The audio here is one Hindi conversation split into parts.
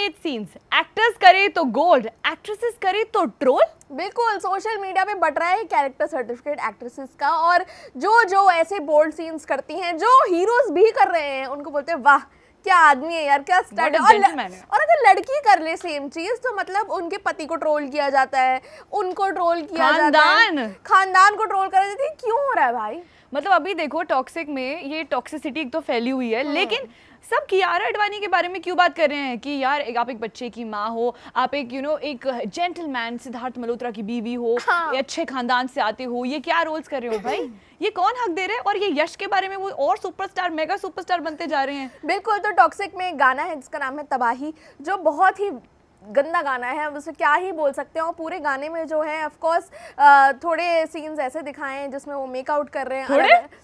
इंटीमेट सीन्स, एक्टर्स करे तो गोल्ड, एक्ट्रेसेस करे तो ट्रोल। बिल्कुल, सोशल मीडिया पे बट रहा है कैरेक्टर सर्टिफिकेट एक्ट्रेसेस का, और जो जो ऐसे बोल्ड सीन्स करती हैं, जो हीरोज भी कर रहे हैं, उनको बोलते हैं वाह क्या आदमी है यार, क्या स्टाइल है। और अगर लड़की कर ले सेम चीज तो मतलब उनके पति को ट्रोल किया जाता है, उनको ट्रोल किया जाता है, खानदान को ट्रोल करा जाता है। क्यों हो रहा है भाई? मतलब अभी देखो टॉक्सिक में ये टॉक्सिसिटी एक तो फैली हुई है, लेकिन सब कियारा आडवाणी के बारे में क्यों बात कर रहे हैं कि यार आप एक बच्चे की माँ हो, आप एक एक जेंटलमैन सिद्धार्थ मल्होत्रा की बीवी हो, अच्छे खानदान से आते हो, ये क्या रोल्स कर रहे हो भाई? ये कौन हक दे रहे हैं? और ये यश के बारे में वो और सुपरस्टार मेगा सुपरस्टार बनते जा रहे हैं। बिल्कुल, तो टॉक्सिक में एक गाना है जिसका नाम है तबाही, जो बहुत ही गंदा गाना है, उसे क्या ही बोल सकते हैं। और पूरे गाने में जो है ऑफ कोर्स थोड़े सीन्स ऐसे दिखाए हैं जिसमें वो मेकआउट कर रहे हैं,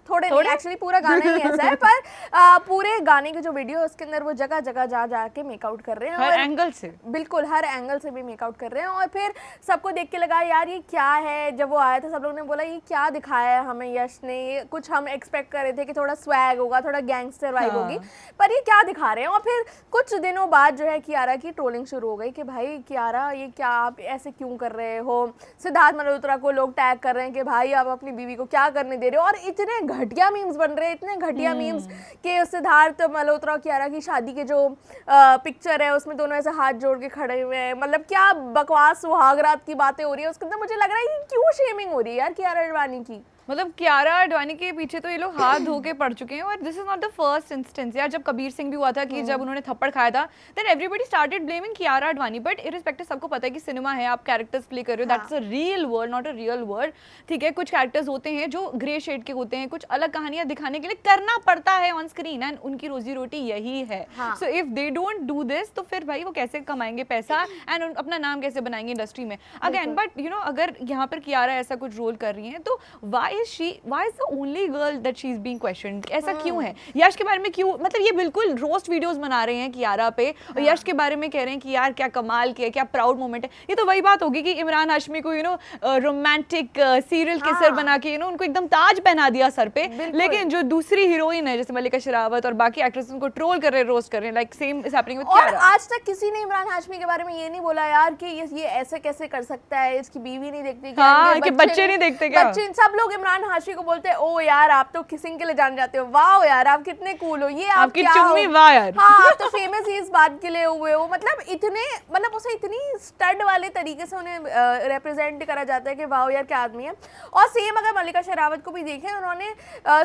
थोड़े नहीं, एक्चुअली पूरा गाना ही ऐसा है, पर पूरे गाने की जो वीडियो है उसके अंदर वो जगह जगह जा के मेकआउट कर रहे हैं, हर एंगल से। बिल्कुल हर एंगल से भी मेकआउट कर रहे हैं। और फिर सबको देख के लगा यार ये क्या है, जब वो आया था सब लोग ने बोला ये क्या दिखाया है हमें यश ने, कुछ हम एक्सपेक्ट कर रहे थे कि थोड़ा स्वैग होगा, थोड़ा गैंगस्टर वाइब होगी, पर ये क्या दिखा रहे हैं। और फिर कुछ दिनों बाद जो है कियारा की ट्रोलिंग शुरू हो गई कि भाई कियारा ये क्या, आप ऐसे क्यों कर रहे हो, सिद्धार्थ मल्होत्रा को लोग टैग कर रहे हैं कि भाई आप अपनी बीवी को क्या करने दे रहे हो। और इतने घटिया मीम्स बन रहे हैं, इतने घटिया मीम्स कि सिद्धार्थ मल्होत्रा और कियारा की शादी के जो पिक्चर है उसमें दोनों ऐसे हाथ जोड़ के खड़े हुए हैं, मतलब क्या बकवास सुहागरात की बातें हो रही है उसके अंदर। मुझे लग रहा है कि क्यों शेमिंग हो रही है यार कियारा आडवाणी की। मतलब कियारा आडवाणी के पीछे तो ये लोग हाथ धो के पड़ चुके हैं, और this is not the first instance यार। जब कबीर सिंह भी हुआ था कि जब उन्होंने थप्पड़ खाया था, then everybody started blaming Kiara Advani. But irrespective सबको पता है कि सिनेमा है, आप कैरेक्टर्स प्ले कर रहे हो, that's a real world, not a real world. ठीक है, कुछ कैरेक्टर्स होते हैं जो ग्रे शेड के होते हैं, कुछ अलग कहानियां दिखाने के लिए करना पड़ता है ऑन स्क्रीन, एंड उनकी रोजी रोटी यही है। So if they don't do this तो फिर भाई वो कैसे कमाएंगे पैसा एंड अपना नाम कैसे बनाएंगे इंडस्ट्री में अगेन। बट अगर यहाँ पर कियारा ऐसा कुछ रोल कर रही है तो why is the only girl that she is being questioned? ऐसा क्यों है? यश के बारे में क्यों, मतलब ये बिल्कुल रोस्ट वीडियोस बना रहे हैं कियारा पे, और यश के बारे में कह रहे हैं कि यार क्या कमाल किया, क्या प्राउड मोमेंट है। ये तो वही बात होगी कि इमरान हाशमी को रोमांटिक सीरियल किसर बना के उनको एकदम ताज पहना दिया सर पे, लेकिन जो दूसरी हीरोइन है जैसे मल्लिका शेरावत और बाकी एक्ट्रेस उनको ट्रोल कर रहे हैं, रोस्ट कर रहे हैं, like same is happening with Kiara. और आज तक किसी ने इमरान हाशमी के बारे में ये नहीं बोला यार कि ये ऐसे कैसे कर सकता है, इसकी बीवी नहीं देखती क्या, कि बच्चे नहीं देखते क्या? बच्चे, सब लोग इमरान हाशमी को बोलते हैं ओ यार आप तो किसिंग के लिए जान जाते हो, वाह यार आप कितने कूल हो, ये आपकी चुम्मी वाह यार, हाँ आप तो फेमस ही इस बात के लिए हुए हो। मतलब उसे इतनी स्टड वाले तरीके से उन्हें रिप्रेजेंट करा जाता है कि वाह यार क्या आदमी है। और सेम अगर मल्लिका शेरावत को भी देखें, उन्होंने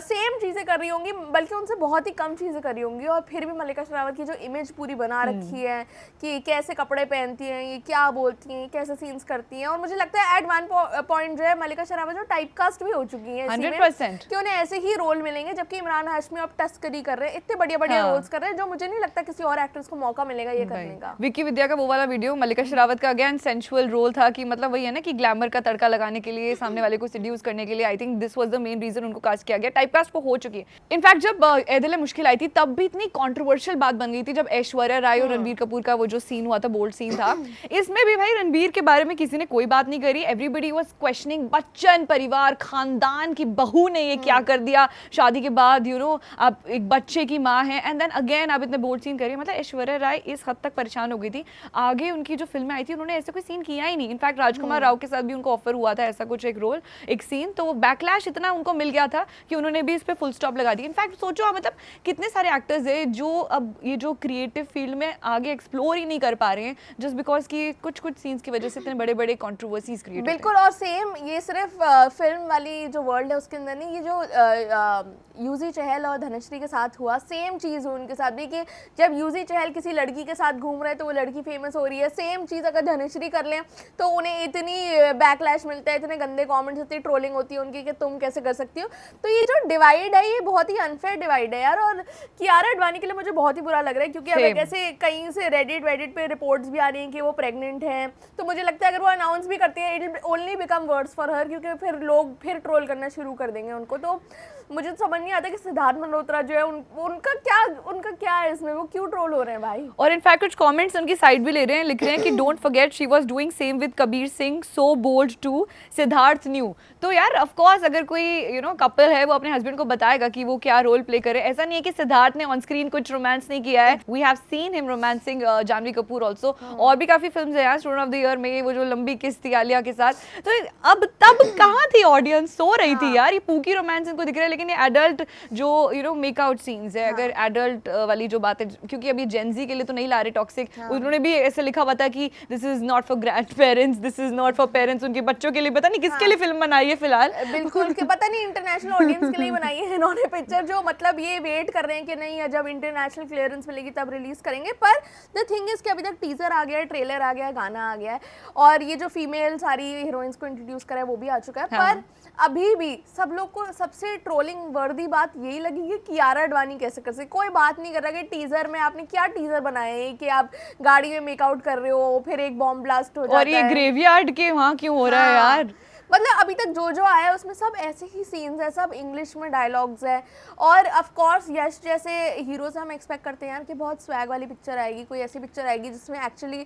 सेम चीजें कर रही होंगी, बल्कि उनसे बहुत ही कम चीजें करी होंगी, और फिर भी मल्लिका शेरावत की जो इमेज पूरी बना रखी है कि कैसे कपड़े पहनती हैं, ये क्या बोलती हैं, कैसे सीन्स करती हैं। और मुझे लगता है एट वन पॉइंट जो है मल्लिका शेरावत जो टाइपकास्ट भी हो चुकी है 100% कि उन्हें ऐसे ही रोल मिलेंगे, जबकि इमरान हाशमी अब तस्करी कर रहे हैं, इतने बढ़िया रोल्स कर रहे हैं जो मुझे नहीं लगता किसी और एक्ट्रेस को मौका मिलेगा ये करने का। विक्की विद्या का वो वाला वीडियो मल्लिका शेरावत का अगेन सेंसुअल रोल था कि मतलब वही है ना कि ग्लैमर का तड़का लगाने के लिए, सामने वाले को सेड्यूस करने के लिए, I think this was the main reason उनको कास्ट किया गया। टाइपकास्ट वो हो चुकी है। इनफैक्ट जब ए दिल है मुश्किल आई थी तब भी इतनी कंट्रोवर्शियल बात बन गई थी, जब ऐश्वर्या राय और रणबीर कपूर का वो जो सीन हुआ था, बोल्ड सीन था, इसमें भी भाई रणबीर के बारे में किसी ने कोई बात नहीं करी। एवरीबडी वाज क्वेश्चनिंग बच्चन परिवार, खानदान की बहू ने ये क्या कर दिया शादी के बाद, आप एक बच्चे की माँ है, एंड देन अगेन आप इतने बोल्ड सीन करिए। मतलब ऐश्वर्या राय इस हद तक परेशान हो गई थी, आगे उनकी जो फिल्में आई थी उन्होंने ऐसे कोई सीन किया ही नहीं। इनफैक्ट राजकुमार राव के साथ भी उनको ऑफर हुआ था ऐसा कुछ एक रोल, एक सीन, तो वो बैकलैश इतना उनको मिल गया था कि उन्होंने भी इस पे फुल स्टॉप लगा दी। इनफैक्ट सोचो मतलब कितने सारे एक्टर्स है जो अब ये जो क्रिएटिव फील्ड में आगे एक्सप्लोर ही नहीं कर पा रहे हैं जस्ट बिकॉज कि कुछ सीन्स की वजह से इतने बड़े बड़े कंट्रोवर्सीज क्रिएट। बिल्कुल, और सेम ये सिर्फ फिल्म वाली जो वर्ल्ड है उसके अंदर नहीं, ये जो यूजी चहल और धनश्री के साथ हुआ, सेम चीज़ हुई उनके साथ भी कि जब यूजी चहल किसी लड़की के साथ घूम रहे हैं तो वो लड़की फेमस हो रही है। सेम चीज़ अगर धनश्री कर लें तो उन्हें इतनी बैकलैश मिलता है, इतने गंदे कमेंट्स, इतनी ट्रोलिंग होती है उनकी कि तुम कैसे कर सकती हो। तो ये जो डिवाइड है ये बहुत ही अनफेयर डिवाइड है यार, और कियारा आडवाणी के लिए मुझे बहुत ही बुरा लग रहा है, क्योंकि अब ऐसे कहीं से रेडिट पे रिपोर्ट्स भी आ रही हैं कि वो प्रेग्नेंट हैं, तो मुझे लगता है अगर वो अनाउंस भी करती है it will only become words for her, क्योंकि फिर लोग फिर ट्रोल ट्रोल करना शुरू कर देंगे उनको। तो मुझे तो समझ नहीं आता कि सिद्धार्थ मल्होत्रा जो है उनका क्या है इसमें, वो क्यों ट्रोल हो रहे हैं भाई। और इनफैक्ट कुछ कमेंट्स उनकी साइड भी ले रहे हैं, लिख रहे हैं कि don't forget she was doing same with Kabir Singh, so bold too, Siddharth न्यू। तो यार ऑफ कोर्स अगर कोई कपल है वो अपने हस्बैंड को बताएगा कि वो क्या रोल प्ले करे। ऐसा नहीं है कि सिद्धार्थ ने ऑन स्क्रीन कुछ रोमांस नहीं किया है, we have seen him romancing Janhvi Kapoor also. और भी काफी फिल्म्स है यार, स्टूडेंट ऑफ द ईयर में वो जो लंबी किस थी आलिया के साथ। तो अब तब कहाँ थी ऑडियंस, सो रही थी यार। ये पूकी रोमांस इनको दिख रहा है, लेकिन ये एडल्ट जो मेकआउट सीन्स है, अगर एडल्ट वाली जो बात है, क्योंकि अभी जेनजी के लिए तो नहीं ला रहे टॉक्सिक, उन्होंने भी ऐसे लिखा हुआ था कि this is not for grand parents, this is not for parents, उनके बच्चों के लिए। पता नहीं किसके लिए फिल्म बनाई है फिलहाल, बिल्कुल कि पता नहीं इंटरनेशनल ऑडियंस के लिए बनाई है इन्होंने पिक्चर, जो मतलब ये वेट कर रहे हैं कि नहीं जब इंटरनेशनल क्लियरेंस मिलेगी तब रिलीज करेंगे। पर द थिंग इज कि अभी तक टीजर आ गया है, ट्रेलर आ गया है, गाना आ गया है, और ये जो फीमेल सारी हीरोइंस को इंट्रोड्यूस करा है वो भी आ चुका है। पर अभी भी सब लोग को सबसे ट्रोलिंग वर्दी बात यही लगी कि कियारा आडवाणी कैसे कर सकती। कोई बात नहीं कर रहा कि टीजर में आपने क्या टीजर बनाया है कि आप गाड़ी में मेकआउट कर रहे हो, फिर एक बॉम्ब ब्लास्ट हो जाता है, और ये ग्रेवयार्ड के वहाँ क्यों हो रहा है यार। मतलब अभी तक जो आया है उसमें सब ऐसे ही सीन्स है, सब इंग्लिश में डायलॉग्स है। और ऑफ कोर्स यश जैसे हीरो से हम एक्सपेक्ट करते हैं यार कि बहुत स्वैग वाली पिक्चर आएगी, कोई ऐसी पिक्चर आएगी जिसमें एक्चुअली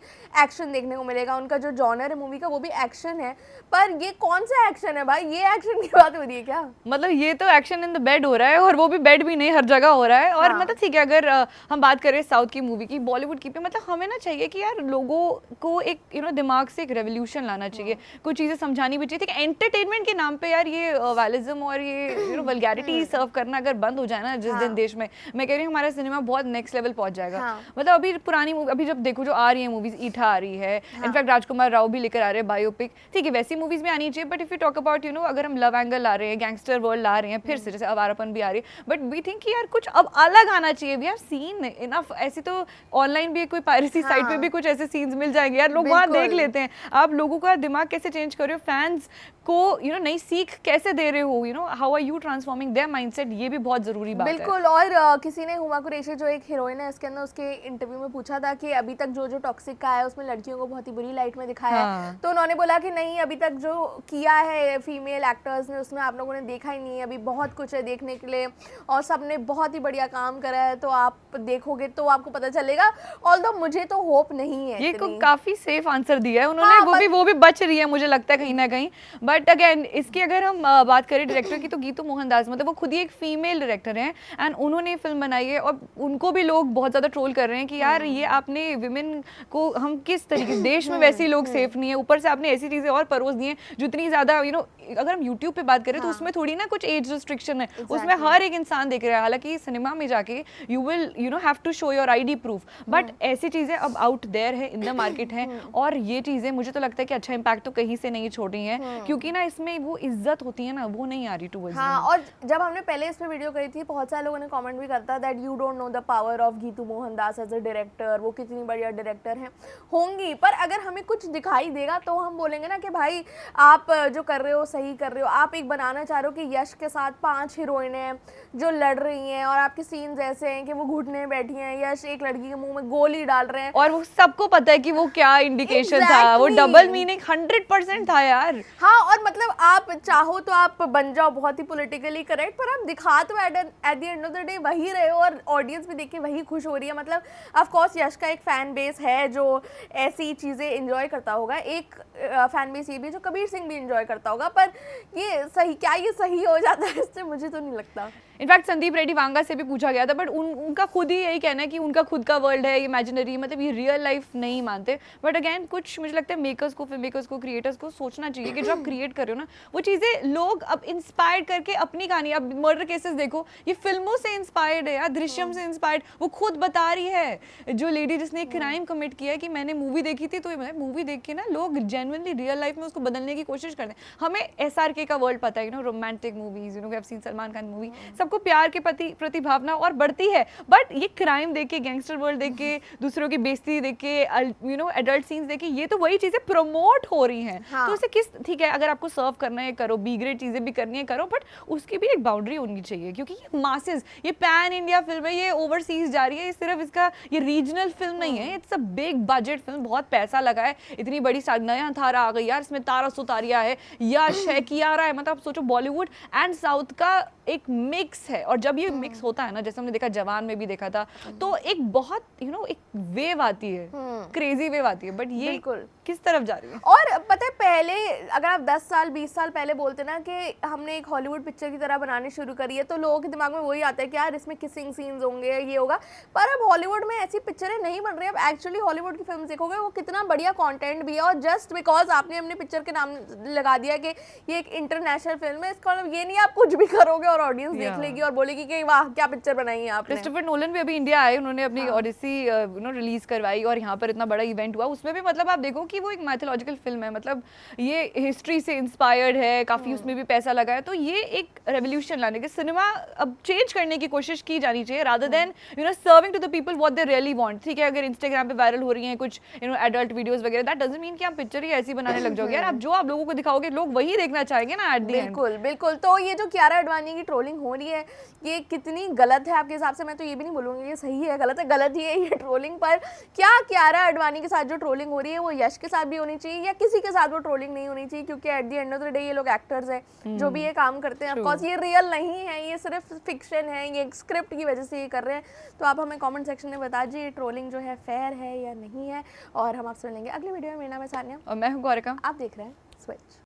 एक्शन देखने को मिलेगा। उनका जो जॉनर है मूवी का वो भी एक्शन है, पर ये कौन सा एक्शन है भाई, ये एक्शन की बात हो रही है क्या? मतलब ये तो एक्शन इन द बेड हो रहा है, और वो भी बेड भी नहीं, हर जगह हो रहा है। और मतलब ठीक है, अगर हम बात करें साउथ की मूवी की, बॉलीवुड की, मतलब हमें ना चाहिए कि यार लोगों को एक दिमाग से एक रेवोल्यूशन लाना चाहिए, कुछ चीज़ें समझानी भी चाहिए। ठीक है, एंटरटेनमेंट के नाम पे यार ये वायलिज्म और ये वल्गैरिटी सर्व करना अगर बंद हो जाए ना जिस दिन देश में, मैं कह रही हूँ हमारा सिनेमा बहुत नेक्स्ट लेवल पहुंच जाएगा। मतलब अभी पुरानी मूवी, अभी जब देखो जो आ रही है मूवीज, ईठा आ रही है, इनफैक्ट राजकुमार राव भी लेकर आ रहे हैं बायोपिक, ठीक है वैसी मूवीज भी आनी चाहिए। But if you talk about अगर हम लव एंगल ला रहे हैं, गैंगस्टर वर्ल्ड ला रहे हैं, फिर से जैसे अवारापन भी आ रही है, बट वी थिंक यार कुछ अब अलग आना चाहिए। वी हैव सीन इनफ, ऐसी तो ऑनलाइन भी कोई पायरेसी साइट पे भी कुछ ऐसे सीन्स मिल जाएंगे यार, लोग वहाँ देख लेते हैं। आप लोगों का दिमाग कैसे चेंज कर रहे हो, फैंस को नई सीख कैसे दे रहे हो, how are you transforming their mindset, ये भी बहुत जरूरी बात है। बिल्कुल। और किसी ने हुमा कुरैशी जो एक हीरोइन है इसके अंदर, उसके इंटरव्यू में पूछा था कि अभी तक जो टॉक्सिक का है उसमें लड़कियों को बहुत ही बुरी लाइट में दिखाया है, तो उन्होंने बोला कि नहीं अभी तक जो किया है फीमेल एक्टर्स ने उसमें आप लोगों ने देखा ही नहीं है, अभी बहुत कुछ है देखने के लिए और सबने बहुत ही बढ़िया काम करा है, तो आप देखोगे तो आपको पता चलेगा। ऑल्दो मुझे तो होप नहीं है, ये काफी सेफ आंसर दिया है उन्होंने, वो भी बच रही है मुझे लगता है कहीं ना कहीं। बट अगेन इसकी अगर हम बात करें डायरेक्टर की, तो गीतू मोहनदास, मतलब वो खुद ही एक फीमेल डायरेक्टर हैं एंड उन्होंने फिल्म बनाई है, और उनको भी लोग बहुत ज्यादा ट्रोल कर रहे हैं कि यार ये आपने विमेन को हम किस तरीके से, देश में वैसे ही लोग सेफ नहीं है, ऊपर से आपने ऐसी चीजें और परोस दी हैं जो इतनी ज्यादा अगर हम यूट्यूब पे बात करें तो उसमें थोड़ी ना कुछ एज रिस्ट्रिक्शन है, उसमें हर एक इंसान देख रहा है। हालांकि सिनेमा में जाके you will have to show your ID proof, but ऐसी चीजें अब आउट देयर है, इन द मार्केट है, और ये चीजें मुझे तो लगता है कि अच्छा इम्पैक्ट तो कहीं से नहीं छोड़ रही हैं, क्योंकि ना इसमें वो इज्जत होती है ना, वो नहीं आ रही टुवर्ड्स। और जब हमने पहले इस पे वीडियो करी थी, बहुत सारे लोगों ने कमेंट भी करता that you don't know the power of Geetu Mohandas as a director, वो कितनी बढ़िया डायरेक्टर हैं होंगी, पर अगर हमें कुछ दिखाई देगा तो हम बोलेंगे ना कि भाई आप जो कर रहे हो सही कर रहे हो। आप एक बनाना चाह रहे हो कि यश के साथ 5 हीरोइन हैं जो लड़ रही हैं और आपके सीन्स ऐसे हैं कि वो घुटने बैठी हैं, यश एक लड़की के मुंह में गोली डाल रहे हैं, और वो सबको पता है कि वो क्या इंडिकेशन था, वो डबल मीनिंग 100% था यार। हाँ, और मतलब आप चाहो तो आप बन जाओ बहुत ही पॉलिटिकली करेक्ट, पर आप दिखा तो at the end of the day वही रहे हो, और ऑडियंस भी देख के वही खुश हो रही है। मतलब ऑफ कोर्स यश का एक फैन बेस है जो ऐसी चीज़ें एंजॉय करता होगा, एक फैन बेस ये भी जो कबीर सिंह भी एंजॉय करता होगा, पर ये सही हो जाता है इससे, मुझे तो नहीं लगता। इनफैक्ट संदीप रेड्डी वांगा से भी पूछा गया था, बट उनका खुद ही यही कहना है कि उनका खुद का वर्ल्ड है, इमेजिनरी, मतलब ये रियल लाइफ नहीं मानते। बट अगेन कुछ मुझे लगता है मेकर्स को, फिल्म मेकर्स को, क्रिएटर्स को सोचना चाहिए कि जो आप क्रिएट कर रहे हो ना, वो चीज़ें लोग अब इंस्पायर्ड करके अपनी कहानी, अब मर्डर केसेस देखो, ये फिल्मों से इंस्पायर्ड है या दृश्यम से इंस्पायर्ड, वो खुद बता रही है, जो लेडी जिसने एक क्राइम कमिट किया है कि मैंने मूवी देखी थी, तो मूवी देख के ना लोग जेन्युइनली रियल लाइफ में उसको बदलने की कोशिश करते हैं। हमें SRK का वर्ल्ड पता है, romantic movies, have seen Salman Khan movie, सब आपको प्यार के प्रति भावना और बढ़ती है। बट ये क्राइम देख के, गैंगस्टर वर्ल्ड देख के, दूसरों की बेइज्जती देख के, यू नो एडल्ट सीन्स देख के, ये तो वही चीजें प्रमोट हो रही हैं। हाँ। तो उसे किस, ठीक है अगर आपको सर्व करना है करो, बी ग्रेड चीजें भी करनी है करो, बट उसकी भी एक बाउंड्री होनी चाहिए, क्योंकि ये मासेस, ये पैन इंडिया फिल्म है, ये ओवरसीज जा रही है, ये सिर्फ इसका ये रीजनल फिल्म नहीं है, it's a big budget film, बहुत पैसा लगा है, इतनी बड़ी नया थारा आ गई यार, इसमें तारा सुतारिया है, यश है, कियारा है, मतलब आप सोचो बॉलीवुड एंड साउथ का एक मिक्स है। और जब ये मिक्स होता है ना, जैसे हमने देखा जवान में भी देखा था, तो एक बहुत यू नो एक वेव आती है, क्रेजी वेव आती है, बट ये बिल्कुल किस तरफ जा रही है। और पता है पहले अगर आप 10 साल 20 साल पहले बोलते ना कि हमने एक हॉलीवुड पिक्चर की तरह बनानी शुरू करी है, तो लोगों के दिमाग में वही आता है कि यार इसमें किसिंग सीन्स होंगे, ये होगा। पर अब हॉलीवुड में ऐसी पिक्चरें नहीं बन रही। अब एक्चुअली हॉलीवुड की फिल्म देखोगे वो कितना बढ़िया कंटेंट भी है, और जस्ट बिकॉज आपने अपने पिक्चर के नाम लगा दिया कि ये एक इंटरनेशनल फिल्म है, इसका मतलब ये नहीं आप कुछ भी करोगे और ऑडियंस देख लेगी और बोलेगी कि वाह क्या पिक्चर बनाई है आपने। क्रिस्टोफर नोलन भी अभी इंडिया आए, उन्होंने अपनी ओडिसी यू नो रिलीज करवाई, और यहाँ पर इतना बड़ा इवेंट हुआ, उसमें भी मतलब आप देखो कि वो एक मैथोलॉजिकल फिल्म है, मतलब ये हिस्ट्री से इंस्पायर्ड है काफी, उसमें भी पैसा लगा है। तो ये एक रेवोल्यूशन लाने के, सिनेमा अब चेंज करने की कोशिश की जानी चाहिए, rather than you know serving to the people what they really want. ठीक है, अगर इंस्टाग्राम पे वायरल हो रही हैं कुछ यू नो एडल्ट वीडियोस वगैरह, दैट डजंट मीन कि आप पिक्चर ही ऐसी बनाने लग जाओगे यार। आप जो आप लोगों को दिखाओगे लोग वही देखना चाहेंगे ना एट द एंड। बिल्कुल बिल्कुल। तो ये जो कियारा आडवाणी की ट्रोलिंग हो रही है, ये कितनी गलत है आपके हिसाब से? मैं तो ये भी नहीं बोलूँगी ये सही है गलत है, गलत ही है ये ट्रोलिंग। पर क्या कियारा आडवाणी के साथ जो ट्रोलिंग हो रही है वो यश के साथ भी होनी चाहिए, या किसी के साथ वो ट्रोलिंग नहीं होनी चाहिए? क्योंकि at the end of the day ये लोग एक्टर्स हैं जो भी ये काम करते हैं, ऑफकोर्स ये रियल नहीं है, ये सिर्फ फिक्शन है, ये एक स्क्रिप्ट की वजह से ये कर रहे हैं। तो आप हमें कमेंट सेक्शन में बता दीजिए ट्रोलिंग जो है फेयर है या नहीं है, और हम आपसे मिलेंगे अगली वीडियो में। मेरा नाम है सानिया और मैं हूँ गौरिका, आप देख रहे हैं स्विच।